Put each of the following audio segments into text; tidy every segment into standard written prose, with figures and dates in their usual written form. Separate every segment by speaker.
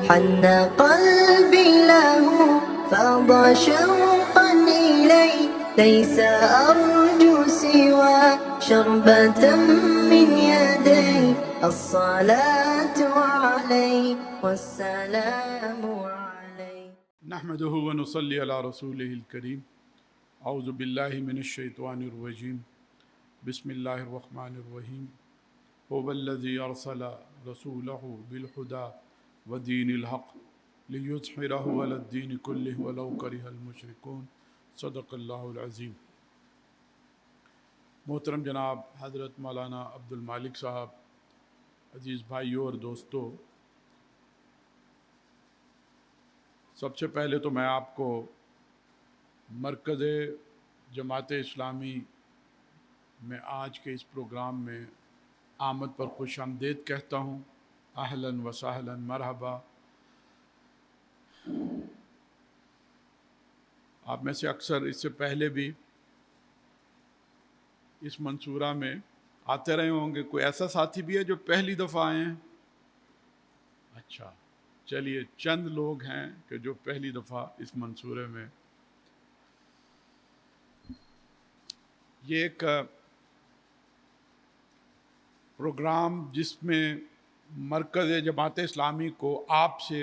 Speaker 1: حن قلبي له فاض شوقا إلي ليس أرجو سوى شربة من يدي الصلاة علي والسلام علي.
Speaker 2: نحمده ونصلي على رسوله الكريم. اعوذ باللہ من الشیطان الرجیم. بسم اللہ الرحمن الرحیم. هو الذی ارسل رسولہ بالہدی ودین الحق لیظہرہ علی الدین کلہ ولو کرہ المشرکون. صدق اللہ العظیم. محترم جناب حضرت مولانا عبد المالک صاحب، عزیز بھائیوں اور دوستوں، سب سے پہلے تو میں آپ کو مرکز جماعت اسلامی میں آج کے اس پروگرام میں آمد پر خوش آمدید کہتا ہوں. اہلاً و سہلاً مرحبا. آپ میں سے اکثر اس سے پہلے بھی اس منصورہ میں آتے رہے ہوں گے. کوئی ایسا ساتھی بھی ہے جو پہلی دفعہ آئے ہیں؟ اچھا، چلیے چند لوگ ہیں کہ جو پہلی دفعہ اس منصورے میں. یہ ایک پروگرام جس میں مرکز جماعت اسلامی کو آپ سے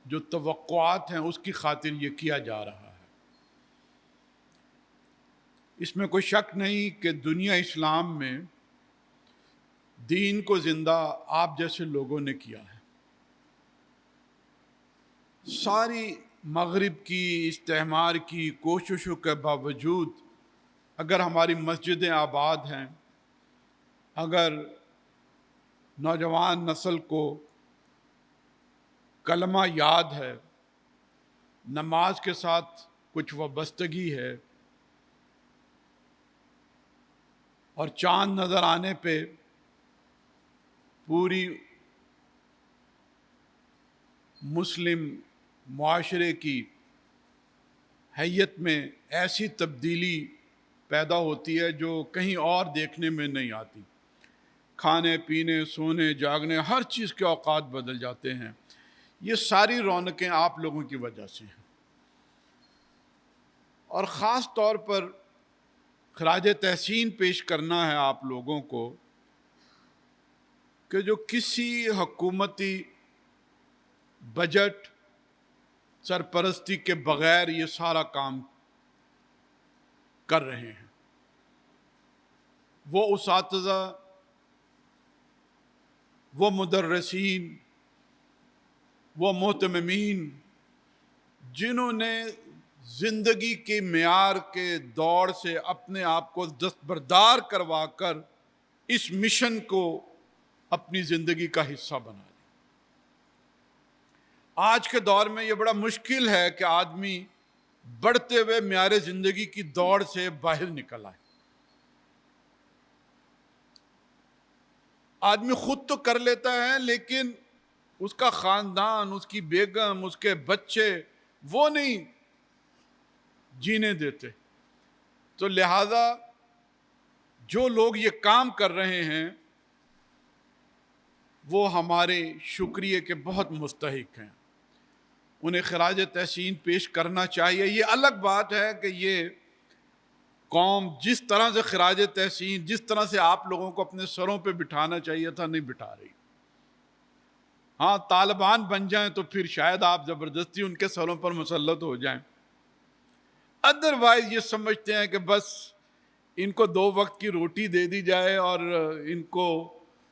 Speaker 2: جو توقعات ہیں اس کی خاطر یہ کیا جا رہا ہے. اس میں کوئی شک نہیں کہ دنیا اسلام میں دین کو زندہ آپ جیسے لوگوں نے کیا ہے. ساری مغرب کی استعمار کی کوششوں کے باوجود اگر ہماری مسجدیں آباد ہیں، اگر نوجوان نسل کو کلمہ یاد ہے، نماز کے ساتھ کچھ وابستگی ہے، اور چاند نظر آنے پہ پوری مسلم معاشرے کی حیت میں ایسی تبدیلی پیدا ہوتی ہے جو کہیں اور دیکھنے میں نہیں آتی. کھانے پینے، سونے، جاگنے، ہر چیز کے اوقات بدل جاتے ہیں. یہ ساری رونقیں آپ لوگوں کی وجہ سے ہیں. اور خاص طور پر خراج تحسین پیش کرنا ہے آپ لوگوں کو کہ جو کسی حکومتی بجٹ سرپرستی کے بغیر یہ سارا کام کر رہے ہیں. وہ اساتذہ، وہ مدرسین، وہ محتممین جنہوں نے زندگی کے معیار کے دوڑ سے اپنے آپ کو دستبردار کروا کر اس مشن کو اپنی زندگی کا حصہ بنا لیا. آج کے دور میں یہ بڑا مشکل ہے کہ آدمی بڑھتے ہوئے معیار زندگی کی دوڑ سے باہر نکل آئے. آدمی خود تو کر لیتا ہے لیکن اس کا خاندان، اس کی بیگم، اس کے بچے وہ نہیں جینے دیتے. تو لہذا جو لوگ یہ کام کر رہے ہیں وہ ہمارے شکریہ کے بہت مستحق ہیں. انہیں خراج تحسین پیش کرنا چاہیے. یہ الگ بات ہے کہ یہ قوم جس طرح سے خراج تحسین، جس طرح سے آپ لوگوں کو اپنے سروں پہ بٹھانا چاہیے تھا، نہیں بٹھا رہی. ہاں، طالبان بن جائیں تو پھر شاید آپ زبردستی ان کے سروں پر مسلط ہو جائیں. ادروائز یہ سمجھتے ہیں کہ بس ان کو 2 وقت کی روٹی دے دی جائے اور ان کو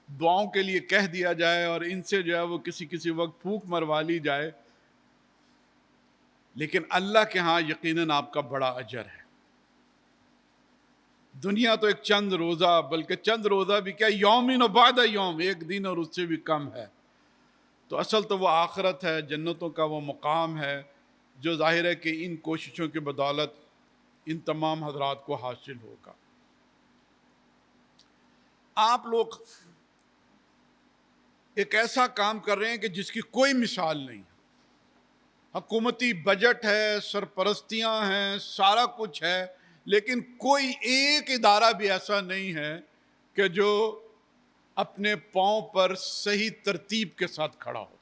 Speaker 2: دعاؤں کے لیے کہہ دیا جائے اور ان سے جو ہے وہ کسی وقت پھونک مروا لی جائے. لیکن اللہ کے ہاں یقیناً آپ کا بڑا اجر ہے. دنیا تو ایک چند روزہ، بلکہ چند روزہ بھی کیا، یومین و بعد یوم، ایک دن اور اس سے بھی کم ہے. تو اصل تو وہ آخرت ہے، جنتوں کا وہ مقام ہے جو ظاہر ہے کہ ان کوششوں کی بدولت ان تمام حضرات کو حاصل ہوگا. آپ لوگ ایک ایسا کام کر رہے ہیں کہ جس کی کوئی مثال نہیں. حکومتی بجٹ ہے، سرپرستیاں ہیں، سارا کچھ ہے، لیکن کوئی ایک ادارہ بھی ایسا نہیں ہے کہ جو اپنے پاؤں پر صحیح ترتیب کے ساتھ کھڑا ہو.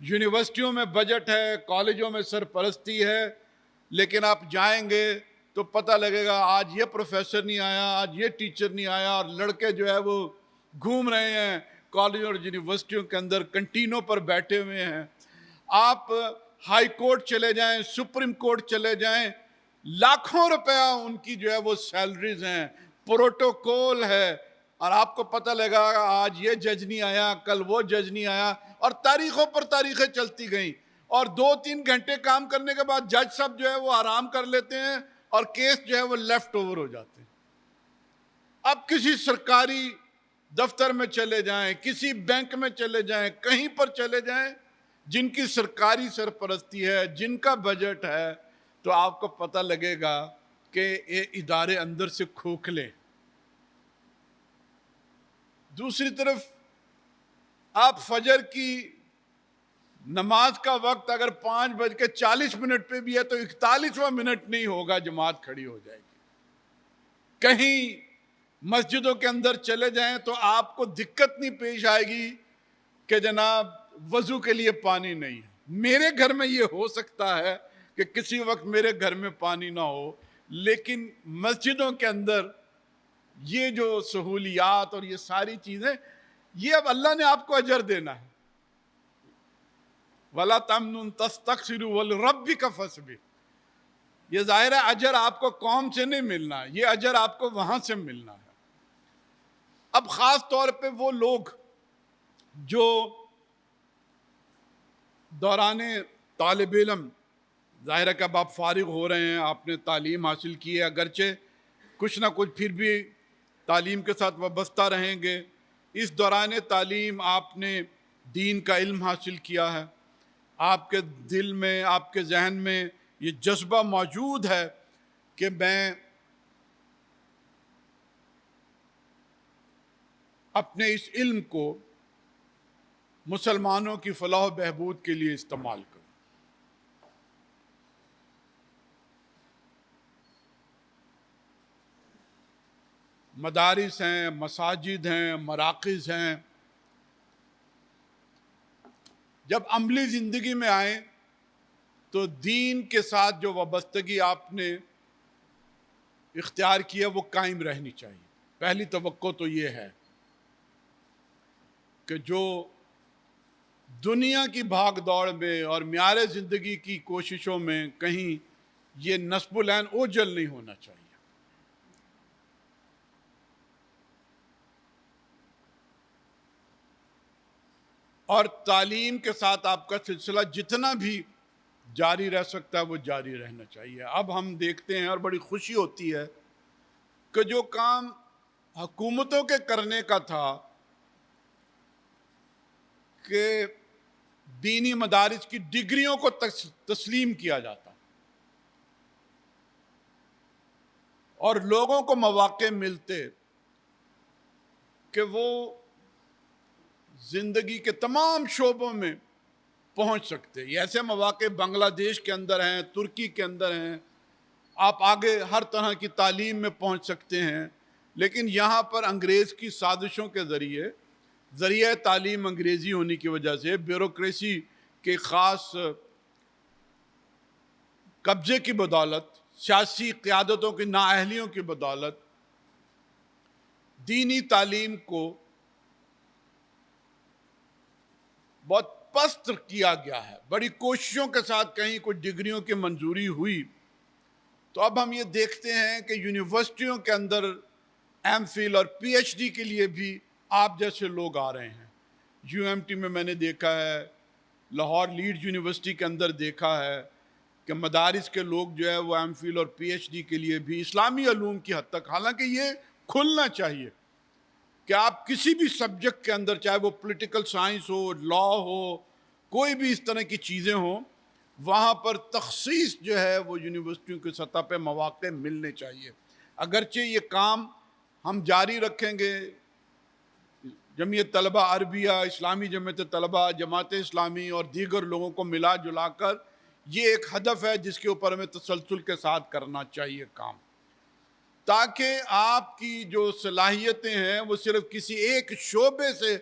Speaker 2: یونیورسٹیوں میں بجٹ ہے، کالجوں میں سرپرستی ہے، لیکن آپ جائیں گے تو پتہ لگے گا آج یہ پروفیسر نہیں آیا، آج یہ ٹیچر نہیں آیا، اور لڑکے جو ہے وہ گھوم رہے ہیں کالج اور یونیورسٹیوں کے اندر، کنٹینوں پر بیٹھے ہوئے ہیں۔ آپ ہائی کورٹ چلے جائیں، سپریم کورٹ چلے جائیں، لاکھوں روپیہ ان کی جو ہے وہ سیلریز ہیں، پروٹوکول ہے، اور آپ کو پتہ لگا آج یہ جج نہیں آیا، کل وہ جج نہیں آیا، اور تاریخوں پر تاریخیں چلتی گئیں، اور 2-3 گھنٹے کام کرنے کے بعد جج صاحب جو ہے وہ آرام کر لیتے ہیں اور کیس جو ہے وہ لیفٹ اوور ہو جاتے ہیں۔ اب کسی سرکاری دفتر میں چلے جائیں، کسی بینک میں چلے جائیں، کہیں پر چلے جائیں، جن کی سرکاری سرپرستی ہے، جن کا بجٹ ہے، تو آپ کو پتہ لگے گا کہ یہ ادارے اندر سے کھوکھلے۔ دوسری طرف آپ فجر کی نماز کا وقت اگر 5:40 پہ بھی ہے تو 41واں منٹ نہیں ہوگا جماعت کھڑی ہو جائے گی۔ کہیں مسجدوں کے اندر چلے جائیں تو آپ کو دقت نہیں پیش آئے گی کہ جناب وضو کے لیے پانی نہیں ہے۔ میرے گھر میں یہ ہو سکتا ہے کہ کسی وقت میرے گھر میں پانی نہ ہو، لیکن مسجدوں کے اندر یہ جو سہولیات اور یہ ساری چیزیں، یہ اب اللہ نے آپ کو اجر دینا ہے۔ وَلَا تَمْنُن تَسْتَكْثِرُ وَلِرَبِّكَ فَاصْبِرْ۔ یہ ظاہر ہے اجر آپ کو قوم سے نہیں ملنا، یہ اجر آپ کو وہاں سے ملنا ہے۔ اب خاص طور پہ وہ لوگ جو دوران طالب علم، ظاہر ہے کہ اب آپ فارغ ہو رہے ہیں، آپ نے تعلیم حاصل کی ہے، اگرچہ کچھ نہ کچھ پھر بھی تعلیم کے ساتھ وابستہ رہیں گے۔ اس دوران تعلیم آپ نے دین کا علم حاصل کیا ہے، آپ کے دل میں، آپ کے ذہن میں یہ جذبہ موجود ہے کہ میں اپنے اس علم کو مسلمانوں کی فلاح و بہبود کے لیے استعمال کروں۔ مدارس ہیں، مساجد ہیں، مراکز ہیں، جب عملی زندگی میں آئیں تو دین کے ساتھ جو وابستگی آپ نے اختیار کی ہے وہ قائم رہنی چاہیے۔ پہلی توقع تو یہ ہے کہ جو دنیا کی بھاگ دوڑ میں اور معیار زندگی کی کوششوں میں کہیں یہ نصب العین اوجل نہیں ہونا چاہیے۔ اور تعلیم کے ساتھ آپ کا سلسلہ جتنا بھی جاری رہ سکتا ہے وہ جاری رہنا چاہیے۔ اب ہم دیکھتے ہیں اور بڑی خوشی ہوتی ہے کہ جو کام حکومتوں کے کرنے کا تھا کہ دینی مدارس کی ڈگریوں کو تسلیم کیا جاتا اور لوگوں کو مواقع ملتے کہ وہ زندگی کے تمام شعبوں میں پہنچ سکتے۔ یہ ایسے مواقع بنگلہ دیش کے اندر ہیں، ترکی کے اندر ہیں، آپ آگے ہر طرح کی تعلیم میں پہنچ سکتے ہیں، لیکن یہاں پر انگریز کی سازشوں کے ذریعہ تعلیم انگریزی ہونے کی وجہ سے، بیوروکریسی کے خاص قبضے کی بدولت، سیاسی قیادتوں کی نااہلیوں کی بدولت، دینی تعلیم کو بہت پست کیا گیا ہے۔ بڑی کوششوں کے ساتھ کہیں کچھ ڈگریوں کی منظوری ہوئی، تو اب ہم یہ دیکھتے ہیں کہ یونیورسٹیوں کے اندر ایم فل اور پی ایچ ڈی کے لیے بھی آپ جیسے لوگ آ رہے ہیں۔ یو ایم ٹی میں نے دیکھا ہے، لاہور لیڈ یونیورسٹی کے اندر دیکھا ہے کہ مدارس کے لوگ جو ہے وہ ایم فل اور پی ایچ ڈی کے لیے بھی اسلامی علوم کی حد تک، حالانکہ یہ کھلنا چاہیے کہ آپ کسی بھی سبجیکٹ کے اندر، چاہے وہ پولیٹیکل سائنس ہو، لا ہو، کوئی بھی اس طرح کی چیزیں ہوں، وہاں پر تخصیص جو ہے وہ یونیورسٹیوں کی سطح پہ مواقع ملنے چاہیے۔ اگرچہ یہ کام ہم جاری رکھیں گے، جمعیت طلبہ عربیہ، اسلامی جمعیت طلبہ، جماعت اسلامی اور دیگر لوگوں کو ملا جلا کر، یہ ایک ہدف ہے جس کے اوپر ہمیں تسلسل کے ساتھ کرنا چاہیے کام، تاکہ آپ کی جو صلاحیتیں ہیں وہ صرف کسی ایک شعبے سے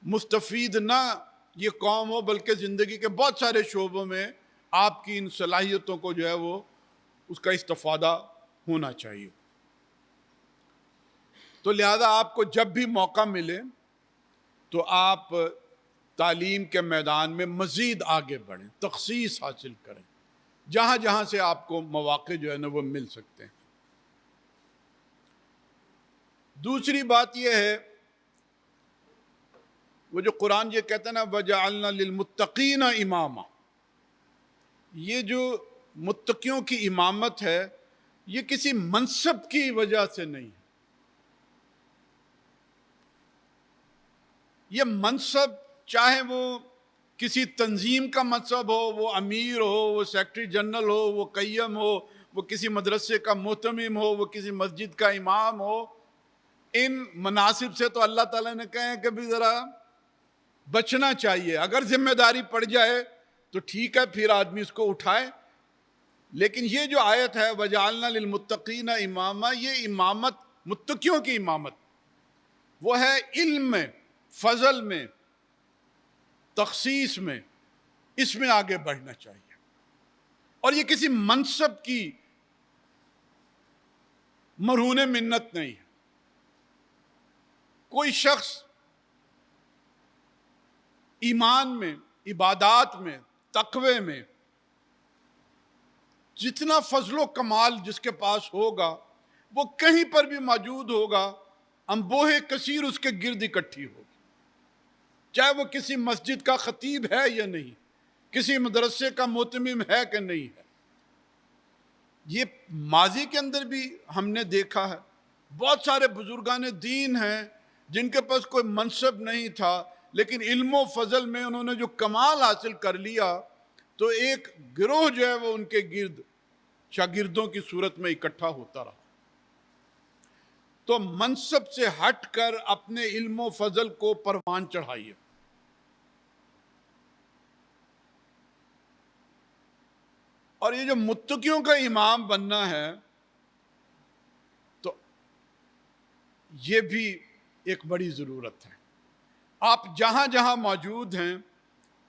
Speaker 2: مستفید نہ یہ قوم ہو بلکہ زندگی کے بہت سارے شعبوں میں آپ کی ان صلاحیتوں کو جو ہے وہ اس کا استفادہ ہونا چاہیے۔ تو لہذا آپ کو جب بھی موقع ملے تو آپ تعلیم کے میدان میں مزید آگے بڑھیں، تخصیص حاصل کریں، جہاں جہاں سے آپ کو مواقع جو ہے نا وہ مل سکتے ہیں۔ دوسری بات یہ ہے، وہ جو قرآن یہ کہتا ہے نا وَجَعَلْنَا لِلْمُتَّقِينَ اماما، یہ جو متقیوں کی امامت ہے یہ کسی منصب کی وجہ سے نہیں ہے۔ یہ منصب چاہے وہ کسی تنظیم کا منصب ہو، وہ امیر ہو، وہ سیکرٹری جنرل ہو، وہ قیم ہو، وہ کسی مدرسے کا محتمم ہو، وہ کسی مسجد کا امام ہو، ان مناصب سے تو اللہ تعالیٰ نے کہا کہ بھی ذرا بچنا چاہیے۔ اگر ذمہ داری پڑ جائے تو ٹھیک ہے، پھر آدمی اس کو اٹھائے، لیکن یہ جو آیت ہے وَجَعَلْنَا لِلْمُتَّقِينَ اماما، یہ امامت، متقیوں کی امامت وہ ہے علم میں، فضل میں، تخصیص میں، اس میں آگے بڑھنا چاہیے، اور یہ کسی منصب کی مرہون منت نہیں ہے۔ کوئی شخص ایمان میں، عبادات میں، تقوی میں جتنا فضل و کمال جس کے پاس ہوگا وہ کہیں پر بھی موجود ہوگا، انبوہ کثیر اس کے گرد اکٹھی ہوگی، چاہے وہ کسی مسجد کا خطیب ہے یا نہیں، کسی مدرسے کا محتمم ہے کہ نہیں ہے۔ یہ ماضی کے اندر بھی ہم نے دیکھا ہے، بہت سارے بزرگان دین ہیں جن کے پاس کوئی منصب نہیں تھا، لیکن علم و فضل میں انہوں نے جو کمال حاصل کر لیا تو ایک گروہ جو ہے وہ ان کے گرد شاگردوں کی صورت میں اکٹھا ہوتا رہا۔ تو منصب سے ہٹ کر اپنے علم و فضل کو پروان چڑھائیے۔ اور یہ جو متقیوں کا امام بننا ہے تو یہ بھی ایک بڑی ضرورت ہے۔ آپ جہاں جہاں موجود ہیں،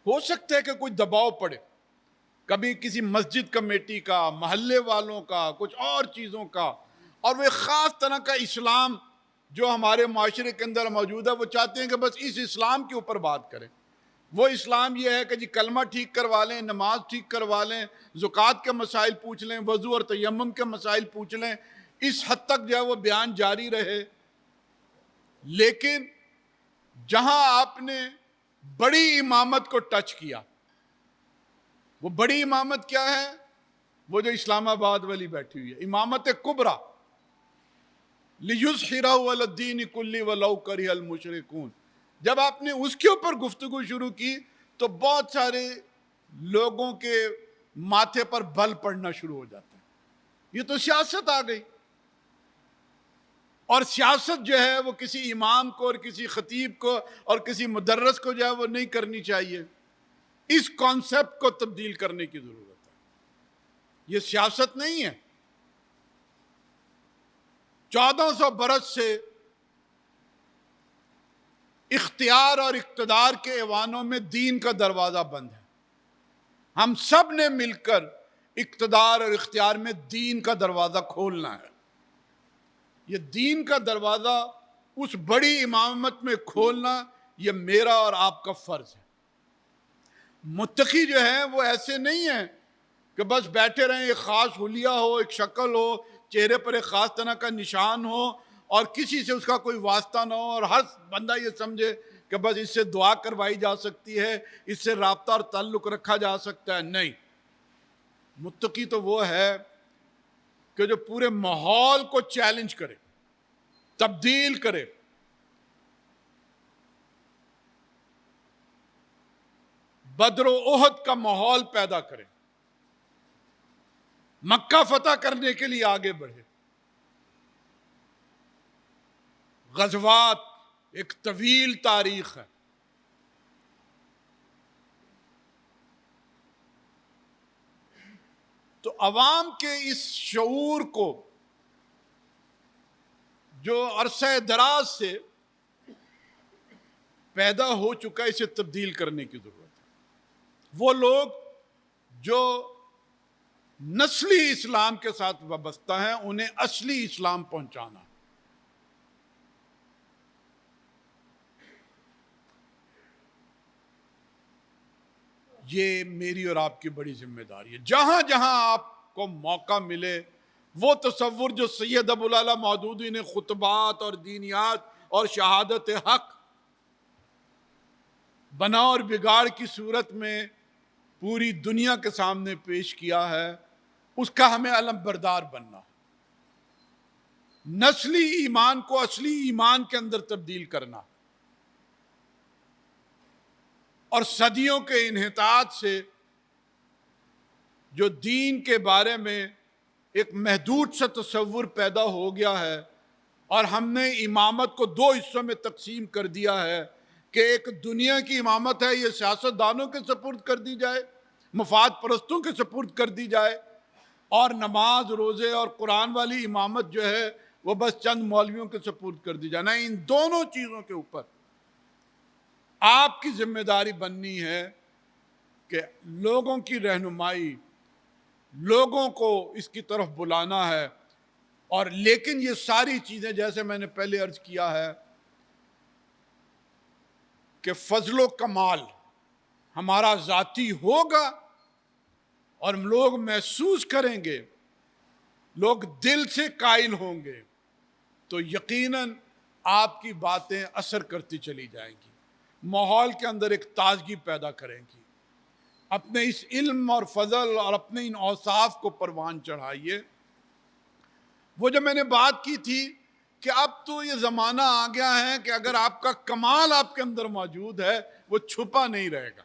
Speaker 2: ہو سکتا ہے کہ کوئی دباؤ پڑے، کبھی کسی مسجد کمیٹی کا، محلے والوں کا، کچھ اور چیزوں کا، اور وہ ایک خاص طرح کا اسلام جو ہمارے معاشرے کے اندر موجود ہے، وہ چاہتے ہیں کہ بس اس اسلام کے اوپر بات کریں۔ وہ اسلام یہ ہے کہ جی کلمہ ٹھیک کروا لیں، نماز ٹھیک کروا لیں، زکوٰۃ کے مسائل پوچھ لیں، وضو اور تیمم کے مسائل پوچھ لیں، اس حد تک جو ہے وہ بیان جاری رہے۔ لیکن جہاں آپ نے بڑی امامت کو ٹچ کیا، وہ بڑی امامت کیا ہے؟ وہ جو اسلام آباد والی بیٹھی ہوئی ہے، امامت کبریٰ، لِيُظْهِرَهُ عَلَى الدِّينِ كُلِّهِ وَلَوْ كَرِهَ الْمُشْرِكُونَ، جب آپ نے اس کے اوپر گفتگو شروع کی تو بہت سارے لوگوں کے ماتھے پر بل پڑنا شروع ہو جاتا ہے۔ یہ تو سیاست آ گئی، اور سیاست جو ہے وہ کسی امام کو اور کسی خطیب کو اور کسی مدرس کو جو ہے وہ نہیں کرنی چاہیے۔ اس کانسیپٹ کو تبدیل کرنے کی ضرورت ہے۔ یہ سیاست نہیں ہے۔ 1400 برس سے اختیار اور اقتدار کے ایوانوں میں دین کا دروازہ بند ہے۔ ہم سب نے مل کر اقتدار اور اختیار میں دین کا دروازہ کھولنا ہے۔ یہ دین کا دروازہ اس بڑی امامت میں کھولنا یہ میرا اور آپ کا فرض ہے۔ متقی جو ہیں وہ ایسے نہیں ہیں کہ بس بیٹھے رہیں، ایک خاص حلیہ ہو، ایک شکل ہو، چہرے پر ایک خاص طرح کا نشان ہو، اور کسی سے اس کا کوئی واسطہ نہ ہو، اور ہر بندہ یہ سمجھے کہ بس اس سے دعا کروائی جا سکتی ہے، اس سے رابطہ اور تعلق رکھا جا سکتا ہے۔ نہیں، متقی تو وہ ہے کہ جو پورے ماحول کو چیلنج کرے، تبدیل کرے۔ بدر و احد کا ماحول پیدا کرے، مکہ فتح کرنے کے لیے آگے بڑھے۔ غزوات ایک طویل تاریخ ہے۔ تو عوام کے اس شعور کو جو عرصہ دراز سے پیدا ہو چکا ہے اسے تبدیل کرنے کی ضرورت ہے۔ وہ لوگ جو نسلی اسلام کے ساتھ وابستہ ہیں انہیں اصلی اسلام پہنچانا۔ یہ میری اور آپ کی بڑی ذمہ داری ہے۔ جہاں جہاں آپ کو موقع ملے وہ تصور جو سید ابوالعلا مودودی نے خطبات اور دینیات اور شہادت حق بنا اور بگاڑ کی صورت میں پوری دنیا کے سامنے پیش کیا ہے، اس کا ہمیں علم بردار بننا، نسلی ایمان کو اصلی ایمان کے اندر تبدیل کرنا، اور صدیوں کے انحطاط سے جو دین کے بارے میں ایک محدود سا تصور پیدا ہو گیا ہے، اور ہم نے امامت کو دو حصوں میں تقسیم کر دیا ہے کہ ایک دنیا کی امامت ہے، یہ سیاست دانوں کے سپرد کر دی جائے، مفاد پرستوں کے سپرد کر دی جائے، اور نماز روزے اور قرآن والی امامت جو ہے وہ بس چند مولویوں کے سپرد کر دی جائے۔ نہ، ان دونوں چیزوں کے اوپر آپ کی ذمہ داری بننی ہے کہ لوگوں کی رہنمائی، لوگوں کو اس کی طرف بلانا ہے۔ اور لیکن یہ ساری چیزیں جیسے میں نے پہلے عرض کیا ہے کہ فضل و کمال ہمارا ذاتی ہوگا اور لوگ محسوس کریں گے، لوگ دل سے قائل ہوں گے، تو یقیناً آپ کی باتیں اثر کرتی چلی جائیں گی، ماحول کے اندر ایک تازگی پیدا کریں گی۔ اپنے اس علم اور فضل اور اپنے ان اوصاف کو پروان چڑھائیے۔ وہ جو میں نے بات کی تھی کہ اب تو یہ زمانہ آ گیا ہے کہ اگر آپ کا کمال آپ کے اندر موجود ہے وہ چھپا نہیں رہے گا۔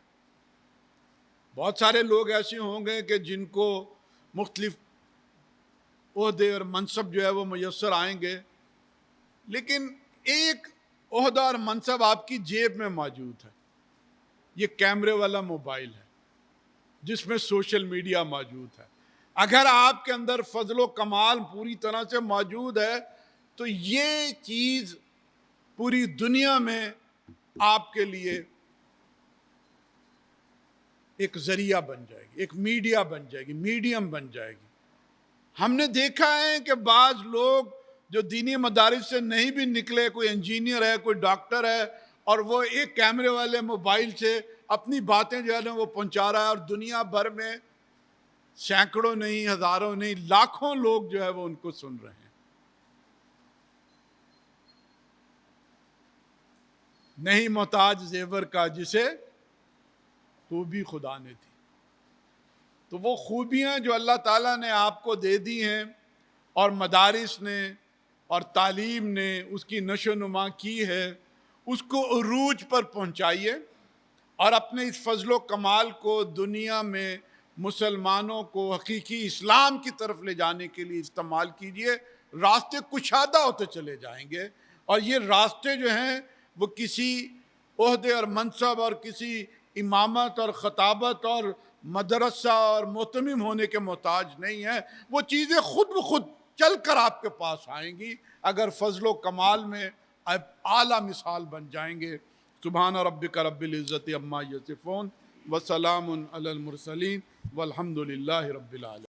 Speaker 2: بہت سارے لوگ ایسے ہوں گے کہ جن کو مختلف عہدے اور منصب جو ہے وہ میسر آئیں گے، لیکن ایک عہدہ اور منصب آپ کی جیب میں موجود ہے، یہ کیمرے والا موبائل ہے جس میں سوشل میڈیا موجود ہے۔ اگر آپ کے اندر فضل و کمال پوری طرح سے موجود ہے تو یہ چیز پوری دنیا میں آپ کے لیے ایک ذریعہ بن جائے گی، ایک میڈیا بن جائے گی، میڈیم بن جائے گی۔ ہم نے دیکھا ہے کہ بعض لوگ جو دینی مدارس سے نہیں بھی نکلے، کوئی انجینئر ہے، کوئی ڈاکٹر ہے، اور وہ ایک کیمرے والے موبائل سے اپنی باتیں جو ہے نا وہ پہنچا رہا ہے، اور دنیا بھر میں سینکڑوں نہیں، ہزاروں نہیں، لاکھوں لوگ جو ہے وہ ان کو سن رہے ہیں۔ نہیں محتاج زیور کا جسے خوبی خدا نے دی۔ تو وہ خوبیاں جو اللہ تعالیٰ نے آپ کو دے دی ہیں، اور مدارس نے اور تعلیم نے اس کی نشو و نما کی ہے، اس کو عروج پر پہنچائیے، اور اپنے اس فضل و کمال کو دنیا میں مسلمانوں کو حقیقی اسلام کی طرف لے جانے کے لیے استعمال کیجئے۔ راستے کشادہ ہوتے چلے جائیں گے، اور یہ راستے جو ہیں وہ کسی عہدے اور منصب اور کسی امامت اور خطابت اور مدرسہ اور مہتمم ہونے کے محتاج نہیں ہیں۔ وہ چیزیں خود بخود چل کر آپ کے پاس آئیں گی اگر فضل و کمال میں اعلیٰ مثال بن جائیں گے۔ سبحان ربک رب العزت عما یصفون وسلام علی المرسلین والحمد للہ رب العالمین۔